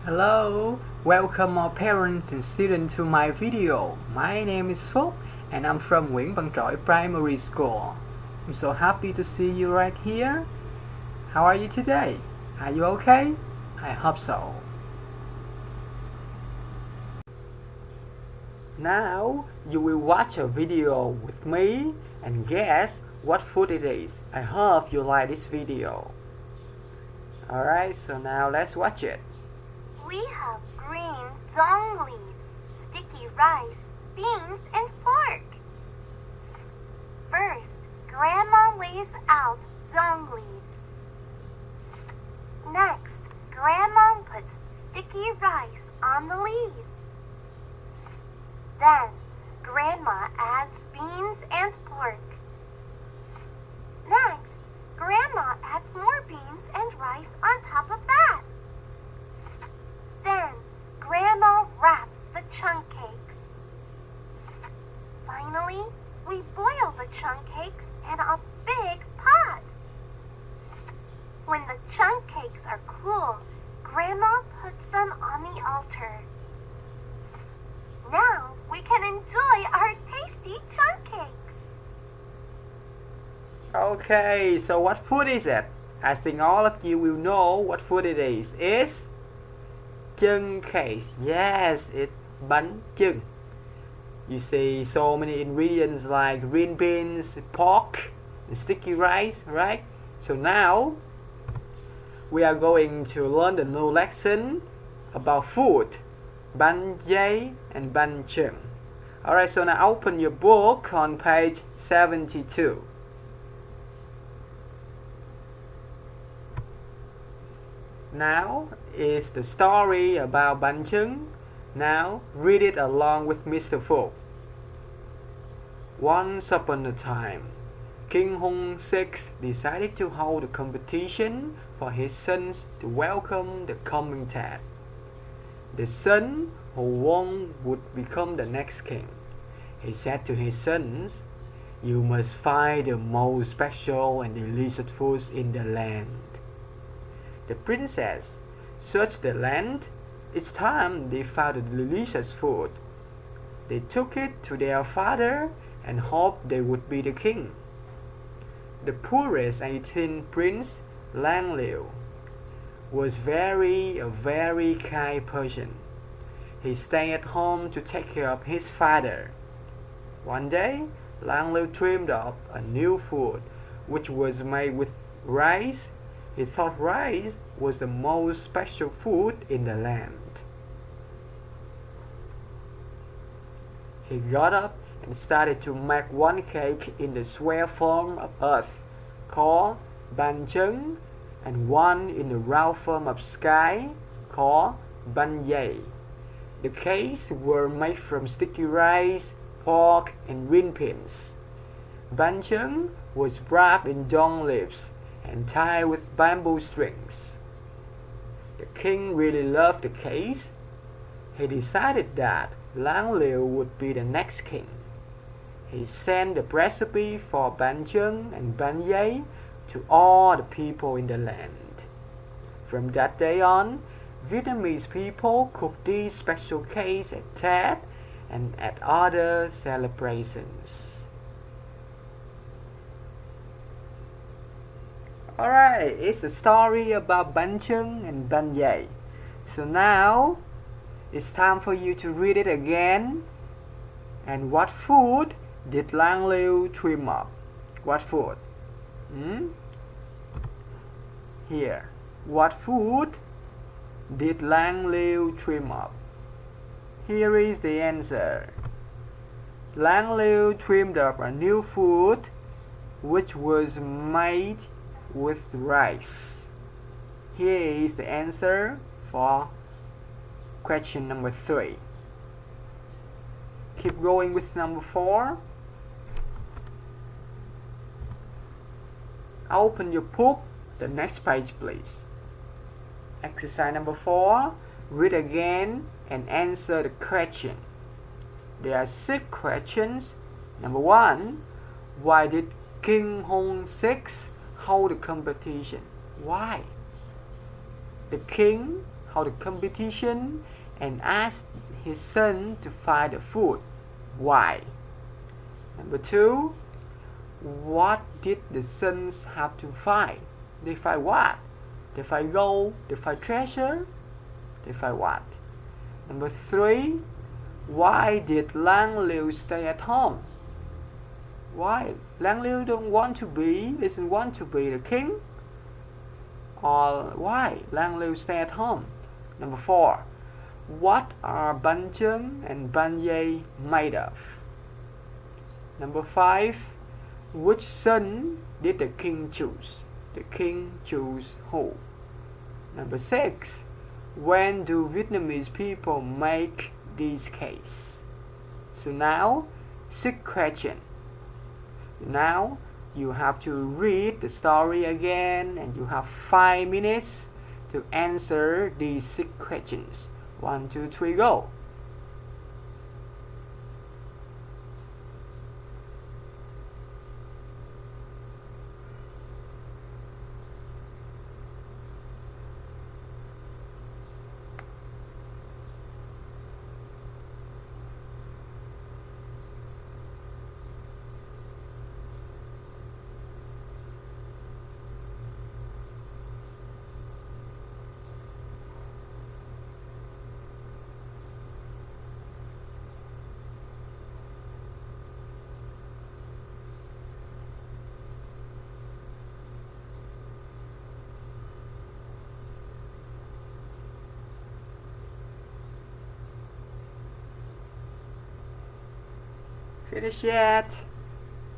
Hello, welcome all parents and students to my video. My name is Phúc and I'm from Nguyễn Văn Trỗi Primary School. I'm so happy to see you right here. How are you today? Are you okay? I hope so. Now you will watch a video with me and guess what food it is. I hope you like this video. Alright, so now let's watch it. We have green dong leaves, sticky rice, beans, and pork. First, Grandma lays out dong leaves. Next, Grandma puts sticky rice on the leaves. Then, Grandma adds beans and pork. Next, Grandma adds more beans and rice on top of that. Then, Grandma wraps the chunk cakes. Finally, we boil the chunk cakes in a big pot. When the chunk cakes are cool, Grandma puts them on the altar. Now we can enjoy our tasty chunk cakes. Okay, so what food is it? I think all of you will know what food it is. It's chunk cakes. Yes, it's bánh chưng. You see so many ingredients like green beans, pork, and sticky rice, right? So now we are going to learn the new lesson about food, bánh dày and bánh chưng. Alright, so now open your book on page 72. Now is the story about bánh chưng. Now read it along with Mr. Phúc. Once upon a time, King Hung VI decided to hold a competition for his sons to welcome the coming Tet. The son who won would become the next king. He said to his sons, "You must find the most special and delicious foods in the land." The princess searched the land. Each time they found a delicious food, they took it to their father and hoped they would be the king. The poorest 18th prince, Lang Liu, was a very kind person. He stayed at home to take care of his father. One day, Lang Liu dreamed up a new food which was made with rice. He thought rice was the most special food in the land. He got up and started to make one cake in the square form of earth, called bánh chưng, and one in the round form of sky, called bánh dày. The cakes were made from sticky rice, pork, and green beans. Bánh chưng was wrapped in dong leaves and tied with bamboo strings. The king really loved the cakes. He decided that Lang Liu would be the next king. He sent the recipe for bánh chưng and bánh dày to all the people in the land. From that day on, Vietnamese people cooked these special cakes at Tet and at other celebrations. Alright, it's a story about bánh chưng and bánh dày. So now, it's time for you to read it again. And what food did Lang Liu dream up? What food? Here. What food did Lang Liu dream up? Here is the answer. Lang Liu dreamed up a new food which was made with rice. Here is the answer for question number 3. Keep going with number 4. Open your book, the next page please. Exercise number 4. Read again and answer the question. There are 6 questions. Number 1. Why did King Hung VI hold a competition? Why? The king how the competition and asked his son to find the food. Why? Number 2, what did the sons have to find? They find what? They find gold, they find treasure, they find what? Number 3, why did Lang Liu stay at home? Why? Lang Liu doesn't want to be the king? Or why Lang Liu stay at home? Number 4, what are Ban Cheng and Ban Ye made of? Number 5, which son did the king choose? The king chose who? Number 6, when do Vietnamese people make these cakes? So now, 6 questions. Now you have to read the story again, and you have 5 minutes to answer these 6 questions. 1, 2, 3, go. Finish yet?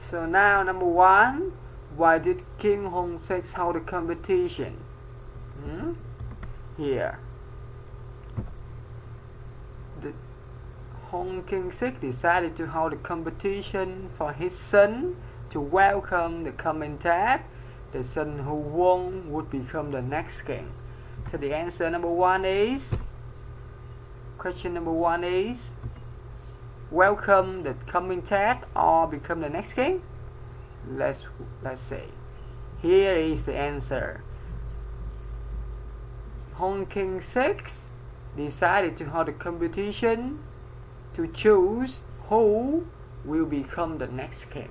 So now number 1, why did King Hong Six hold the competition? Here, the Hong King Six decided to hold a competition for his son to welcome the coming dad. The son who won would become the next king. So the answer number 1 is, question number 1 is, welcome the coming dad or become the next king? Let's say. Here is the answer. Hong King Six decided to hold a competition to choose who will become the next king.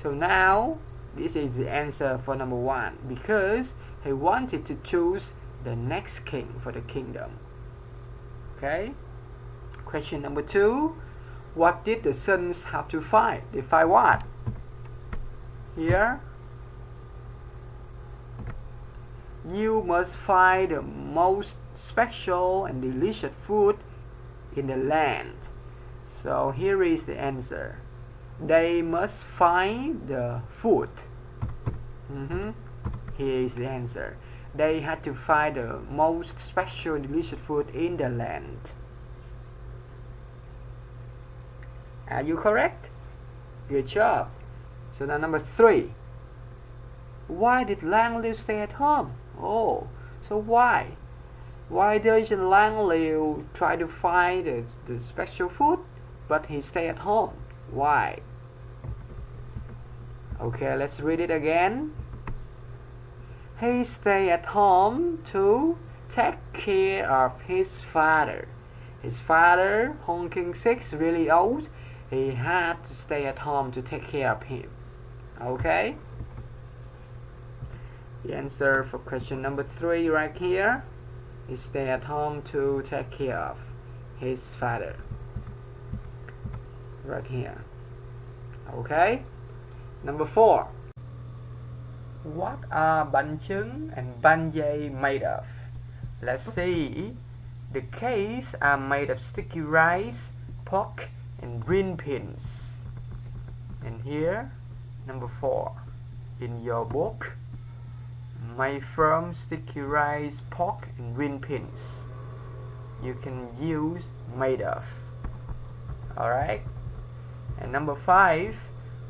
So now this is the answer for number 1, because he wanted to choose the next king for the kingdom. Okay. Question number 2, what did the sons have to find? They find what? Here, you must find the most special and delicious food in the land. So here is the answer. They must find the food. Here is the answer. They had to find the most special and delicious food in the land. Are you correct? Good job. So now number 3. Why did Lang Liu stay at home? Oh, so why? Why doesn't Lang Liu try to find the special food, but he stay at home? Why? Okay, let's read it again. He stayed at home to take care of his father. His father, Hong King Six, really old. He had to stay at home to take care of him. Okay? The answer for question number 3 right here. He stayed at home to take care of his father. Right here. Okay? Number 4. What are Ban Cheng and Ban Ye made of? Let's see. The cakes are made of sticky rice, pork, and green beans. And here, number 4, in your book, made from sticky rice, pork, and green beans. You can use made of. Alright? And number 5,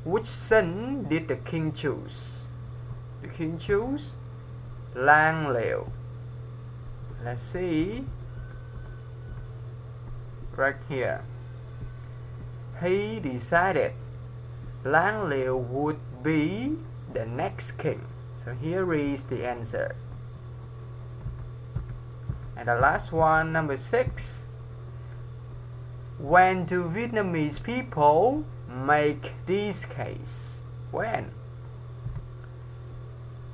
which son did the king choose? The king chose Lang Liu. Let's see. Right here. He decided Lang Liu would be the next king. So here is the answer. And the last one, number 6. When do Vietnamese people make these cakes? When?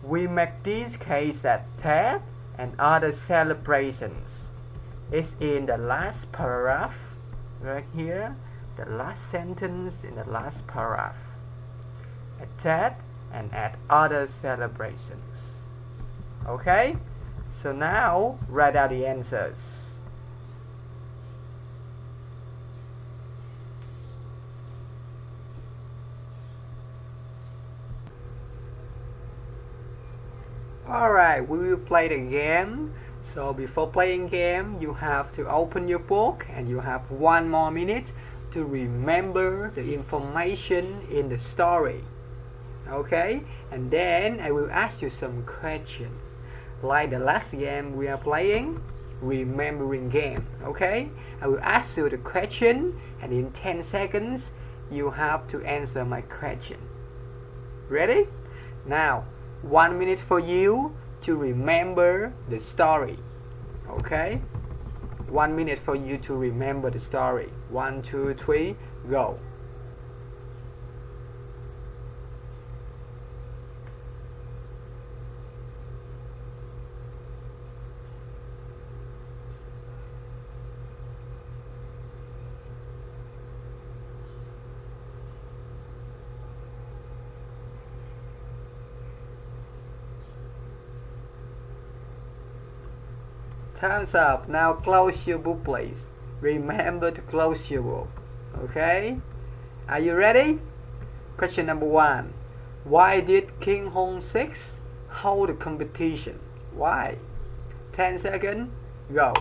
We make these cakes at Tết and other celebrations. It's in the last paragraph, right here, the last sentence in the last paragraph. At Tết and at other celebrations. Okay? So now, write out the answers. Alright, we will play the game. So before playing game, you have to open your book and you have 1 more minute to remember the information in the story. Okay? And then I will ask you some questions. Like the last game we are playing, remembering game. Okay? I will ask you the question and in 10 seconds you have to answer my question. Ready? Now, 1 minute for you to remember the story. Okay? 1 minute for you to remember the story. 1, 2, 3, go. Time's up. Now close your book, please. Remember to close your book. Okay? Are you ready? Question number 1. Why did King Hong VI hold the competition? Why? 10 seconds. Go.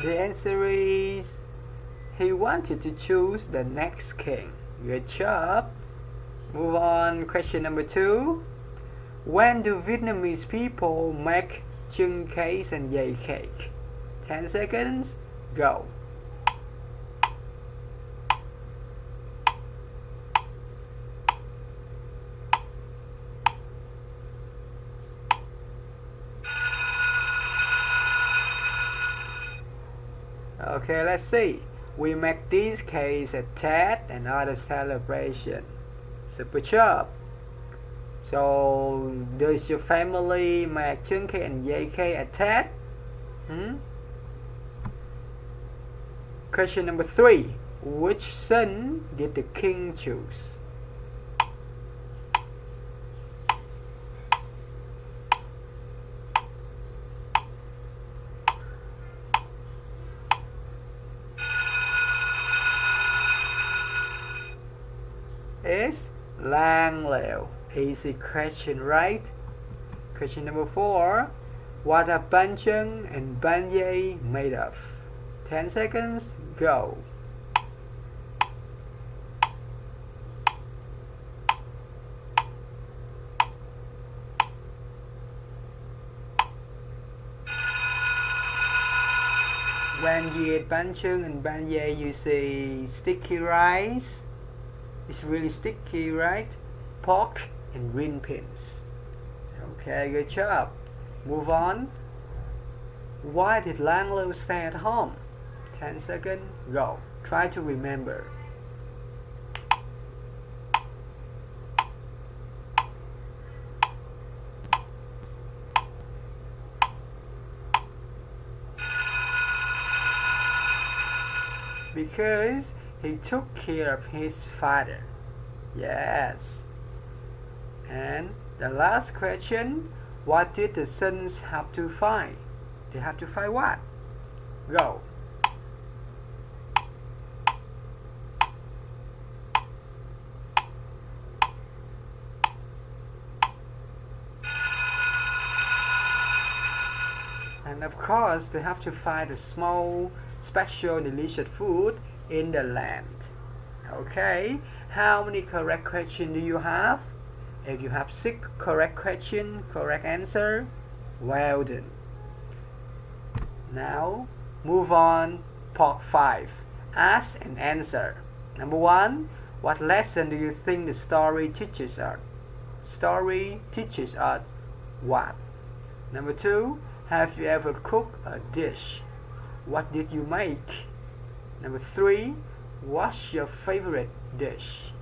The answer is he wanted to choose the next king. Good job. Move on. Question number 2. When do Vietnamese people make chưng cakes and dày cake? 10 seconds. Go. Okay, let's see. We make these cakes at Tết and other celebration. Super job. So, does your family make chưng cake and dày cake at Tết? Question number 3. Which son did the king choose? Is Lang Liu. Easy question, right? Question number 4. What are bánh chưng and bánh dày made of? 10 seconds. Go. When you eat bánh chưng and bánh dày, you see sticky rice. It's really sticky, right? Pork and green beans. Okay, good job. Move on. Why did Lang Liu stay at home? 10 seconds. Go. Try to remember. Because he took care of his father. Yes. And the last question, what did the sons have to find? They have to find what? Go. And of course, they have to find a small, special, delicious food in the land. Okay, how many correct questions do you have? If you have 6 correct questions, correct answer, well done. Now, move on, part 5. Ask and answer. Number 1. What lesson do you think the story teaches us? Story teaches us what? Number 2. Have you ever cooked a dish? What did you make? Number 3. What's your favorite dish?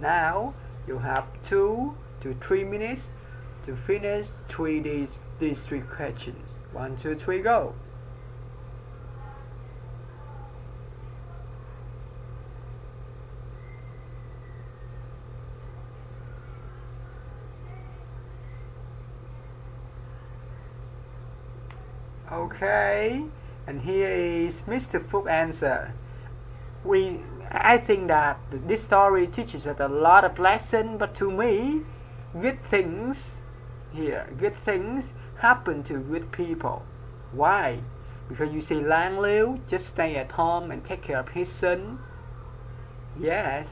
Now you have 2 to 3 minutes to finish these 3 questions. 1, 2, 3, go. Okay, and here is Mr. Phúc answer. I think that this story teaches us a lot of lessons, but to me, good things happen to good people. Why? Because you see Lang Liu just stay at home and take care of his son. Yes,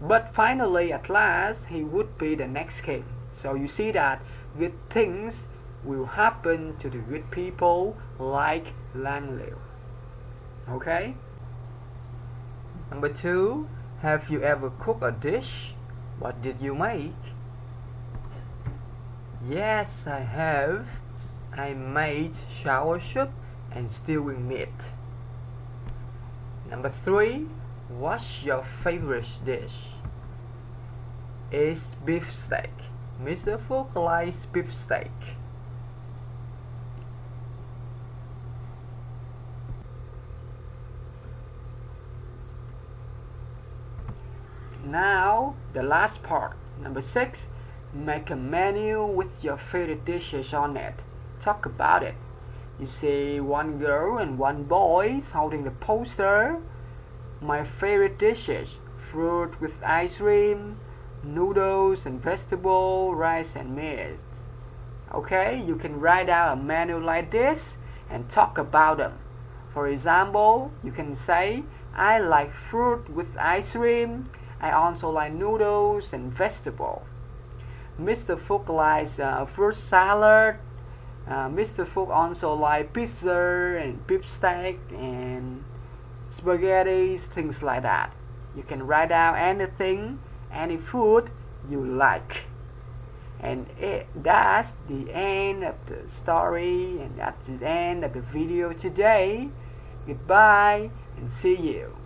but finally at last he would be the next king. So you see that good things will happen to the good people like Lang Liu. Okay? Number 2, have you ever cooked a dish? What did you make? Yes, I have. I made sour soup and stewing meat. Number 3, what's your favorite dish? It's beef steak. Mr. Phúc likes beef steak. Now, the last part. Number 6, make a menu with your favorite dishes on it. Talk about it. You see one girl and one boy holding the poster. My favorite dishes: fruit with ice cream, noodles and vegetable, rice and meat. Okay, you can write out a menu like this and talk about them. For example, you can say, I like fruit with ice cream. I also like noodles and vegetable. Mr. Phúc likes fruit salad. Mr. Phúc also likes pizza and beef steak and spaghetti, things like that. You can write down anything, any food you like. And that's the end of the story, and that's the end of the video today. Goodbye and see you.